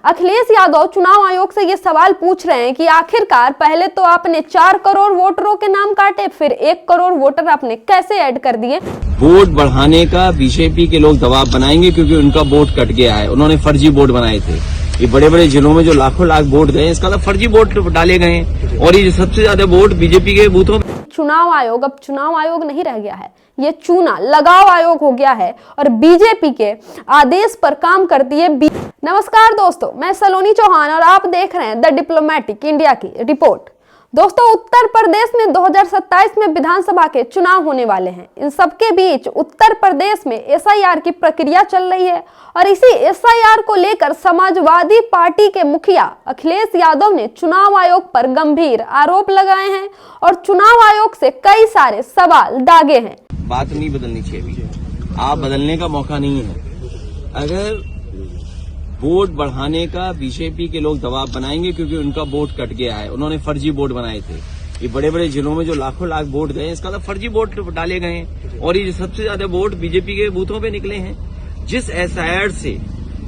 अखिलेश यादव चुनाव आयोग से ये सवाल पूछ रहे हैं कि आखिरकार पहले तो आपने 4 करोड़ वोटरों के नाम काटे, फिर 1 करोड़ वोटर आपने कैसे ऐड कर दिए। वोट बढ़ाने का बीजेपी के लोग दबाव बनाएंगे क्योंकि उनका वोट कट गया है। उन्होंने फर्जी वोट बनाए थे। ये बड़े बड़े जिलों में जो लाखों लाख वोट गए, इसका तो फर्जी वोट डाले गए हैं और ये सबसे ज्यादा वोट बीजेपी के बूथों में। चुनाव आयोग अब चुनाव आयोग नहीं रह गया है, ये चूना लगाव आयोग हो गया है और बीजेपी के आदेश पर काम करती है। नमस्कार दोस्तों, मैं सलोनी चौहान और आप देख रहे हैं द डिप्लोमेटिक इंडिया की रिपोर्ट। दोस्तों, उत्तर प्रदेश में 2027 में विधानसभा के चुनाव होने वाले हैं। इन सबके बीच उत्तर प्रदेश में एसआईआर की प्रक्रिया चल रही है और इसी एसआईआर को लेकर समाजवादी पार्टी के मुखिया अखिलेश यादव ने चुनाव आयोग पर गंभीर आरोप लगाए हैं और चुनाव आयोग से कई सारे सवाल दागे हैं। बात नहीं बदलनी चाहिए, आप बदलने का मौका नहीं है। अगर वोट बढ़ाने का बीजेपी के लोग दबाव बनाएंगे क्योंकि उनका वोट कट गया है। उन्होंने फर्जी वोट बनाए थे। ये बड़े बड़े जिलों में जो लाखों लाख वोट गए, इसका तो फर्जी वोट डाले गए हैं और ये सबसे ज्यादा वोट बीजेपी के बूथों पे निकले हैं। जिस एसआईआर से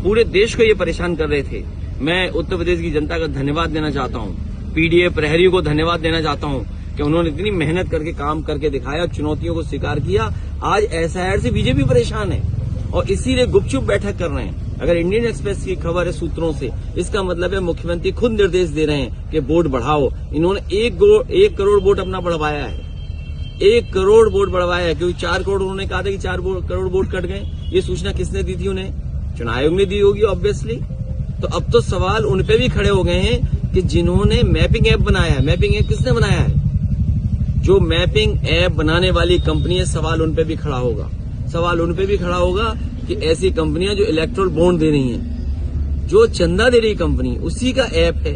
पूरे देश को ये परेशान कर रहे थे, मैं उत्तर प्रदेश की जनता का धन्यवाद देना चाहता हूँ। पीडीए प्रहरी को धन्यवाद देना चाहता हूँ कि उन्होंने इतनी मेहनत करके काम करके दिखाया, चुनौतियों को स्वीकार किया। आज एसआईआर से बीजेपी परेशान है और इसीलिए गुपचुप बैठक कर रहे हैं। अगर इंडियन एक्सप्रेस की खबर है सूत्रों से, इसका मतलब है मुख्यमंत्री खुद निर्देश दे रहे हैं कि वोट बढ़ाओ। इन्होंने 1 करोड़ वोट अपना बढ़वाया है, 1 करोड़ वोट बढ़वाया है क्योंकि 4 करोड़ उन्होंने कहा था कि 4 करोड़ वोट कट गए। ये सूचना किसने दी थी उन्हें? चुनाव आयोग ने दी होगी ऑब्वियसली। तो अब तो सवाल उन पे भी खड़े हो गए हैं कि जिन्होंने मैपिंग ऐप बनाया है, मैपिंग ऐप किसने बनाया है? जो मैपिंग ऐप बनाने वाली कंपनी है, सवाल उन पे भी खड़ा होगा। सवाल उन पे भी खड़ा होगा कि ऐसी कंपनियां जो इलेक्ट्रल बॉन्ड दे रही हैं, जो चंदा दे रही कंपनी, उसी का ऐप है।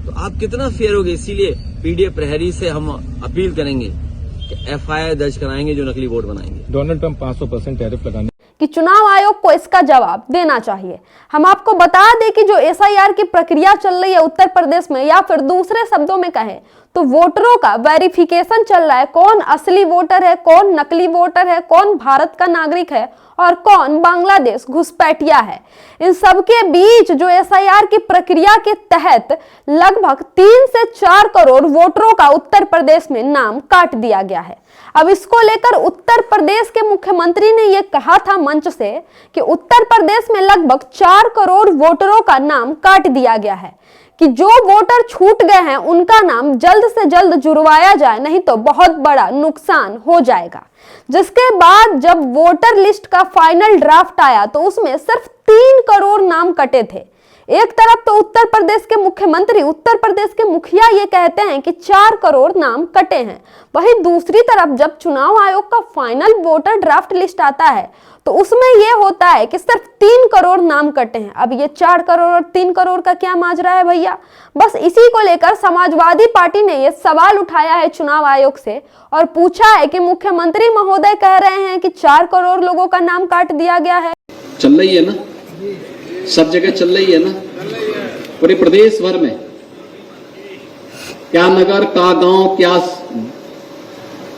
तो आप कितना फेयर होगे? इसीलिए पीडीए प्रहरी से हम अपील करेंगे कि एफआईआर दर्ज कराएंगे जो नकली वोट बनाएंगे। डोनाल्ड ट्रंप 500% टैरिफ लगाने कि चुनाव आयोग को इसका जवाब देना चाहिए। हम आपको बता दें कि जो एसआईआर की प्रक्रिया चल रही है उत्तर प्रदेश में, या फिर दूसरे शब्दों में कहें तो वोटरों का वेरिफिकेशन चल रहा है। कौन असली वोटर है, कौन नकली वोटर है, कौन भारत का नागरिक है और कौन बांग्लादेश घुसपैठिया है। इन सबके बीच जो एसआईआर की प्रक्रिया के तहत लगभग 3 से 4 करोड़ वोटरों का उत्तर प्रदेश में नाम काट दिया गया है। अब इसको लेकर उत्तर प्रदेश के मुख्यमंत्री ने यह कहा था मंच से कि उत्तर प्रदेश में लगभग 4 करोड़ वोटरों का नाम काट दिया गया है, कि जो वोटर छूट गए हैं उनका नाम जल्द से जल्द जुड़वाया जाए, नहीं तो बहुत बड़ा नुकसान हो जाएगा। जिसके बाद जब वोटर लिस्ट का फाइनल ड्राफ्ट आया तो उसमें सिर्फ 3 करोड़ नाम कटे थे। एक तरफ तो उत्तर प्रदेश के मुख्यमंत्री, उत्तर प्रदेश के मुखिया ये कहते हैं कि 4 करोड़ नाम कटे हैं, वहीं दूसरी तरफ जब चुनाव आयोग का फाइनल वोटर ड्राफ्ट लिस्ट आता है तो उसमें यह होता है कि सिर्फ 3 करोड़ नाम कटे हैं। अब ये 4 करोड़ और 3 करोड़ का क्या माजरा है भैया? बस इसी को लेकर समाजवादी पार्टी ने यह सवाल उठाया है चुनाव आयोग से और पूछा है कि मुख्यमंत्री महोदय कह रहे हैं कि 4 करोड़ लोगों का नाम काट दिया गया है। चल रही है ना, सब जगह चल रही है ना, पूरे प्रदेश भर में, क्या नगर, क्या गांव, क्या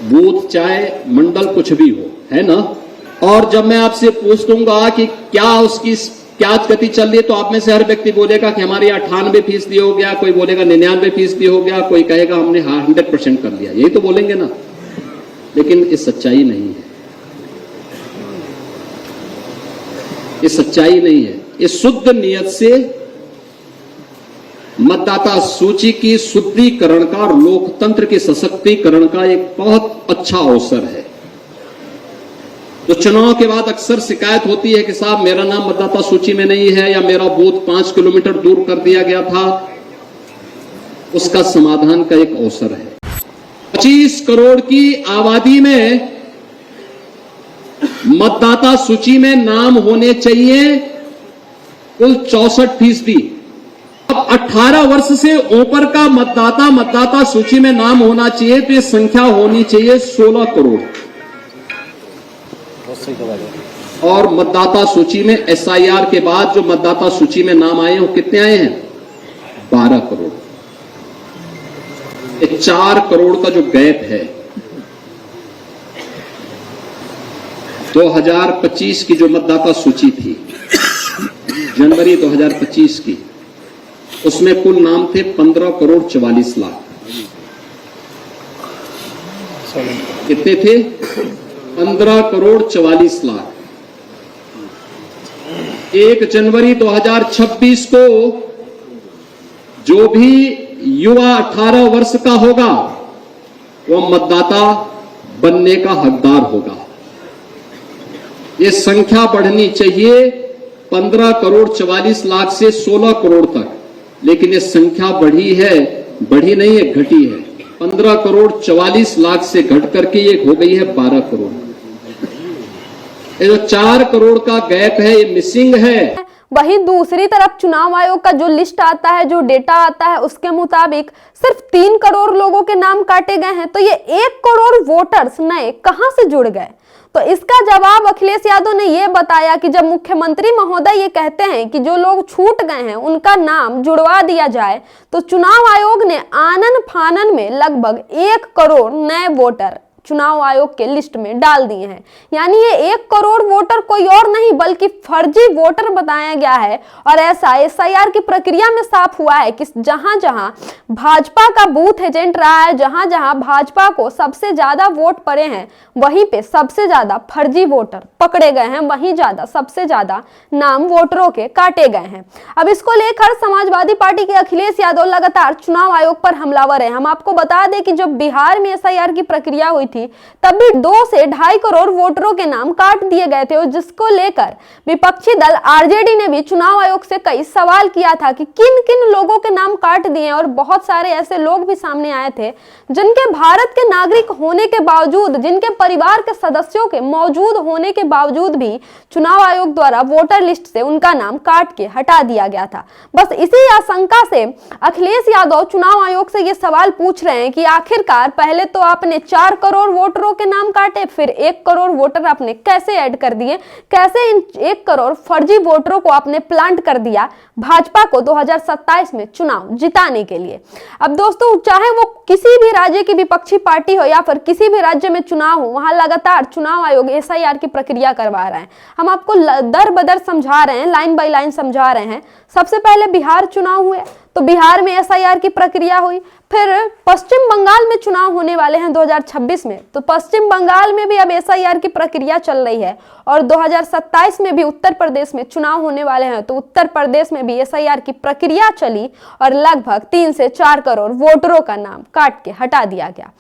बूथ, चाहे मंडल कुछ भी हो, है ना। और जब मैं आपसे पूछ लूंगा कि क्या उसकी क्या गति चल रही है तो आप में से हर व्यक्ति बोलेगा कि हमारे 98% हो गया, कोई बोलेगा 99% हो गया, कोई कहेगा हमने 100% कर लिया। यही तो बोलेंगे ना, लेकिन ये सच्चाई नहीं है, ये सच्चाई नहीं है। ये शुद्ध नियत से मतदाता सूची की शुद्धिकरण का और लोकतंत्र के सशक्तिकरण का एक बहुत अच्छा अवसर है। तो चुनाव के बाद अक्सर शिकायत होती है कि साहब मेरा नाम मतदाता सूची में नहीं है या मेरा बूथ 5 किलोमीटर दूर कर दिया गया था। उसका समाधान का एक अवसर है। 25 करोड़ की आबादी में मतदाता सूची में नाम होने चाहिए कुल 64%। अब 18 वर्ष से ऊपर का मतदाता सूची में नाम होना चाहिए, तो ये संख्या होनी चाहिए 16 करोड़। और मतदाता सूची में एसआईआर के बाद जो मतदाता सूची में नाम आए हैं वो कितने आए हैं? 12 करोड़। 4 करोड़ का जो गैप है, 2025 की जो मतदाता सूची थी, जनवरी 2025 की, उसमें कुल नाम थे 15,44,00,000। कितने थे? 15,44,00,000। 1 जनवरी 2026 को जो भी युवा 18 वर्ष का होगा वो मतदाता बनने का हकदार होगा। ये संख्या बढ़नी चाहिए 15,44,00,000 से 16 करोड़ तक, लेकिन ये संख्या बढ़ी नहीं है, घटी है। 15,44,00,000 से घट करके ये हो गई है 12 करोड़। ये जो 4 करोड़ का गैप है, ये मिसिंग है। वहीं दूसरी तरफ चुनाव आयोग का जो लिस्ट आता है, जो डेटा आता है, उसके मुताबिक सिर्फ 3 करोड़ लोगों के नाम काटे गए हैं। तो ये 1 करोड़ वोटर्स नए कहां से जुड़ गए? तो इसका जवाब अखिलेश यादव ने यह बताया कि जब मुख्यमंत्री महोदय ये कहते हैं कि जो लोग छूट गए हैं उनका नाम जुड़वा दिया जाए, तो चुनाव आयोग ने आनन फानन में लगभग 1 करोड़ नए वोटर चुनाव आयोग के लिस्ट में डाल दिए हैं। यानी ये 1 करोड़ वोटर कोई और नहीं बल्कि फर्जी वोटर बताया गया है। और ऐसा एसआईआर की प्रक्रिया में साफ हुआ है कि जहां जहां भाजपा का बूथ एजेंट रहा है, जहां जहां भाजपा को सबसे ज्यादा वोट पड़े हैं, वहीं पे सबसे ज्यादा फर्जी वोटर पकड़े गए हैं, वहीं सबसे ज्यादा नाम वोटरों के काटे गए हैं। अब इसको लेकर समाजवादी पार्टी के अखिलेश यादव लगातार चुनाव आयोग पर हमलावर है। हम आपको बता दें कि जब बिहार में एसआईआर की प्रक्रिया हुई थी तब भी 2 से 2.5 करोड़ वोटरों के नाम काट दिए गए थे, और जिसको लेकर विपक्षी दल आरजेडी ने भी चुनाव आयोग से कई सवाल किया था कि किन किन लोगों के नाम काट दिए। और बहुत सारे ऐसे लोग भी सामने आए थे जिनके भारत के नागरिक होने के बावजूद, जिनके परिवार के सदस्यों के मौजूद होने के बावजूद भी चुनाव आयोग द्वारा वोटर लिस्ट से उनका नाम काट के हटा दिया गया था। बस इसी आशंका से अखिलेश यादव चुनाव आयोग से ये सवाल पूछ रहे हैं कि आखिरकार पहले तो आपने 4 करोड़ वोटरों के नाम काटे, फिर 1 करोड़ वोटर आपने कैसे ऐड कर दिए, कैसे इन 1 करोड़ फर्जी वोटरों को आपने प्लांट कर दिया भाजपा को 2027 में चुनाव जिताने के लिए। अब दोस्तों, चाहे वो किसी भी राज्य की विपक्षी पार्टी हो या फिर किसी भी राज्य में चुनाव हो, वहां लगातार चुनाव आयोग एसआईआर की प्रक्रिया करवा रहा है। हम आपको दर बदर समझा रहे हैं, लाइन बाय लाइन समझा रहे हैं। सबसे पहले बिहार चुनाव हुए तो बिहार में एसआईआर की प्रक्रिया हुई, फिर पश्चिम बंगाल में चुनाव होने वाले हैं 2026 में, तो पश्चिम बंगाल में भी अब एसआईआर की प्रक्रिया चल रही है। और 2027 में भी उत्तर प्रदेश में चुनाव होने वाले हैं, तो उत्तर प्रदेश में भी एसआईआर की प्रक्रिया चली और लगभग 3 से 4 करोड़ वोटरों का नाम काट के हटा दिया गया।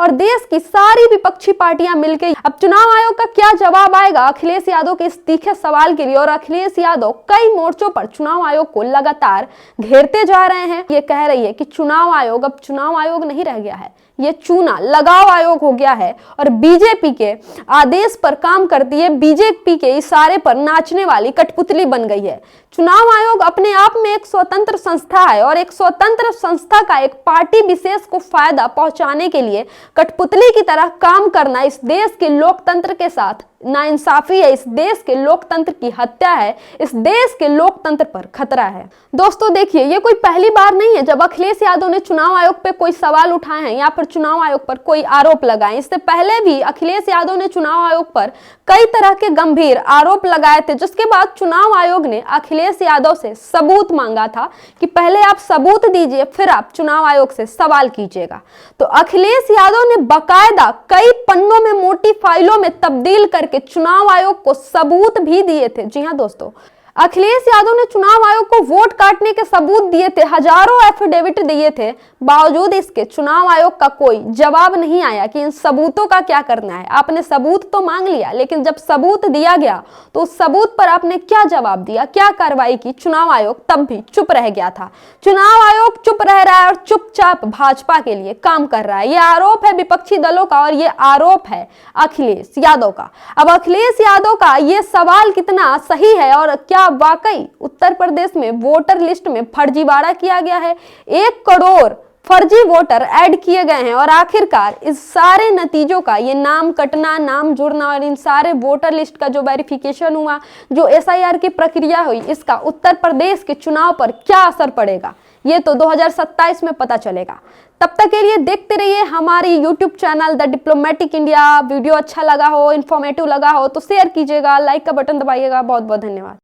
और देश की सारी विपक्षी पार्टियां मिलकर अब चुनाव आयोग का क्या जवाब आएगा अखिलेश यादव के इस तीखे सवाल के लिए। और अखिलेश यादव कई मोर्चों पर चुनाव आयोग को लगातार घेरते जा रहे हैं। ये कह रही है कि चुनाव आयोग अब चुनाव आयोग नहीं रह गया है, ये चुना लगाव आयोग हो गया है और बीजेपी के आदेश पर काम करती है, बीजेपी के इशारे पर नाचने वाली कठपुतली बन गई है। चुनाव आयोग अपने आप में एक स्वतंत्र संस्था है और एक स्वतंत्र संस्था का एक पार्टी विशेष को फायदा पहुंचाने के लिए कठपुतली की तरह काम करना इस देश के लोकतंत्र के साथ नाइंसाफी है, इस देश के लोकतंत्र की हत्या है, इस देश के लोकतंत्र पर खतरा है। दोस्तों देखिए, ये कोई पहली बार नहीं है जब अखिलेश यादव ने चुनाव आयोग पे कोई सवाल उठाए हैं या फिर चुनाव आयोग पर कोई आरोप लगाए। इससे पहले भी अखिलेश यादव ने चुनाव आयोग पर कई तरह के गंभीर आरोप लगाए थे, जिसके बाद चुनाव आयोग ने अखिलेश यादव से सबूत मांगा था कि पहले आप सबूत दीजिए, फिर आप चुनाव आयोग से सवाल कीजिएगा। तो अखिलेश यादव ने बाकायदा कई पन्नों में मोटी फाइलों में तब्दील करके चुनाव आयोग को सबूत भी दिए थे। जी हां दोस्तों, अखिलेश यादव ने चुनाव आयोग को वोट काटने के सबूत दिए थे, हजारों एफिडेविट दिए थे, बावजूद इसके चुनाव आयोग का कोई जवाब नहीं आया कि इन सबूतों का क्या करना है। आपने सबूत तो मांग लिया, लेकिन जब सबूत दिया गया तो उस सबूत पर आपने क्या जवाब दिया, क्या कार्रवाई की? चुनाव आयोग तब भी चुप रह गया था। चुनाव आयोग चुप रह रहा है और चुपचाप भाजपा के लिए काम कर रहा है। यह आरोप है विपक्षी दलों का और यह आरोप है अखिलेश यादव का। अब अखिलेश यादव का यह सवाल कितना सही है और क्या वाकई उत्तर प्रदेश में वोटर लिस्ट में फर्जीवाड़ा किया गया है? 1 करोड़ फर्जी वोटर ऐड किए गए हैं और आखिरकार इस सारे नतीजों का, ये नाम कटना, नाम जुड़ना और इन सारे वोटर लिस्ट का जो वेरिफिकेशन हुआ, जो एसआईआर की प्रक्रिया हुई, इसका उत्तर प्रदेश के चुनाव पर क्या असर पड़ेगा, ये तो 2027 में पता चलेगा। तब तक के लिए देखते रहिए हमारी YouTube channel the diplomatic India. Video अच्छा लगा हो, इन्फॉर्मेटिव लगा हो तो शेयर कीजिएगा, लाइक का बटन दबाइएगा। बहुत बहुत धन्यवाद।